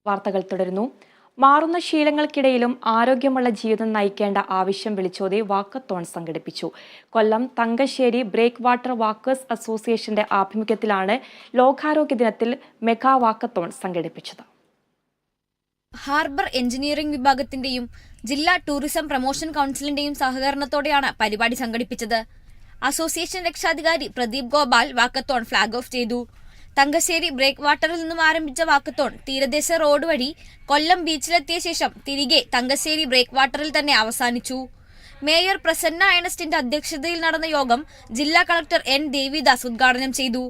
വാർത്തകൾ തുടരുന്നു. മാറുന്ന ശീലങ്ങൾക്കിടയിലും ആരോഗ്യമുള്ള ജീവിതം നയിക്കേണ്ട ആവശ്യം വിളിച്ചോതി വാക്കത്തോൺ സംഘടിപ്പിച്ചു. കൊല്ലം തങ്കശ്ശേരി ബ്രേക്ക് വാട്ടർ വാക്കേഴ്സ് അസോസിയേഷന്റെ ആഭിമുഖ്യത്തിലാണ് ലോകാരോഗ്യ ദിനത്തിൽ മെഗാ വാക്കത്തോൺ സംഘടിപ്പിച്ചത്. ഹാർബർ എഞ്ചിനീയറിംഗ് വിഭാഗത്തിന്റെയും ജില്ലാ ടൂറിസം പ്രൊമോഷൻ കൗൺസിലിന്റെയും സഹകരണത്തോടെയാണ് പരിപാടി സംഘടിപ്പിച്ചത്. അസോസിയേഷൻ രക്ഷാധികാരി Pradeep Gopal walkathon flag off ചെയ്തു. തങ്കശ്ശേരി ബ്രേക്ക് വാട്ടറിൽ നിന്നും ആരംഭിച്ച വാക്കത്തോൺ തീരദേശ റോഡ് വഴി കൊല്ലം ബീച്ചിലെത്തിയ ശേഷം തിരികെ തങ്കശ്ശേരി ബ്രേക്ക് വാട്ടറിൽ തന്നെ അവസാനിച്ചു. മേയർ പ്രസന്ന ഏണസ്റ്റിന്റെ അധ്യക്ഷതയിൽ നടന്ന യോഗം ജില്ലാ കളക്ടർ എൻ ദേവിദാസ് ഉദ്ഘാടനം ചെയ്തു.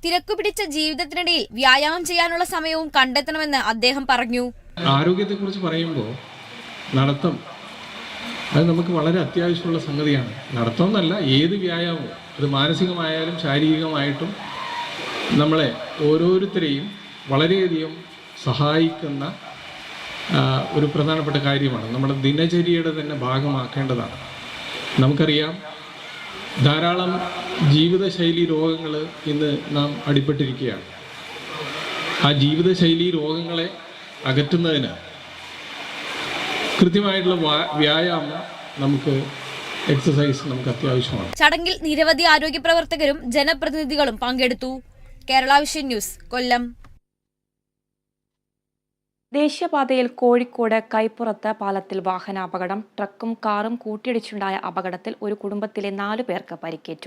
തിരക്കുപിടിച്ച ജീവിതത്തിനിടയിൽ വ്യായാമം ചെയ്യാനുള്ള സമയവും കണ്ടെത്തണമെന്ന് അദ്ദേഹം പറഞ്ഞു. ആരോഗ്യത്തെക്കുറിച്ച് പറയുമ്പോൾ നടത്തം അത് നമുക്ക് വളരെ അത്യാവശ്യമുള്ള സംഗതിയാണ്. നടത്തം എന്നല്ല, ഏത് വ്യായാമവും, അത് മാനസികമായാലും ശാരീരികമായിട്ടും നമ്മളെ ഓരോരുത്തരെയും വളരെയധികം സഹായിക്കുന്ന ഒരു പ്രധാനപ്പെട്ട കാര്യമാണ്. നമ്മുടെ ദിനചര്യയുടെ തന്നെ ഭാഗമാക്കേണ്ടതാണ്. നമുക്കറിയാം, ധാരാളം ജീവിതശൈലി രോഗങ്ങൾ ഇന്ന് നാം അടിപ്പെട്ടിരിക്കുകയാണ്. ആ ജീവിതശൈലി രോഗങ്ങളെ അകറ്റുന്നതിന് കൃത്യമായിട്ടുള്ള വ്യായാമം, എക്സസൈസ് നമുക്ക് അത്യാവശ്യമാണ്. ചടങ്ങിൽ നിരവധി ആരോഗ്യ പ്രവർത്തകരും ജനപ്രതിനിധികളും പങ്കെടുത്തു. കേരള വിഷൻ ന്യൂസ്, കൊല്ലം. ദേശീയപാതയിൽ കോഴിക്കോട് കൈപ്പുറത്ത് പാലത്തിൽ വാഹനാപകടം. ട്രക്കും കാറും കൂട്ടിയിടിച്ചുണ്ടായ അപകടത്തിൽ ഒരു കുടുംബത്തിലെ 4 പേർക്ക് പരിക്കേറ്റു.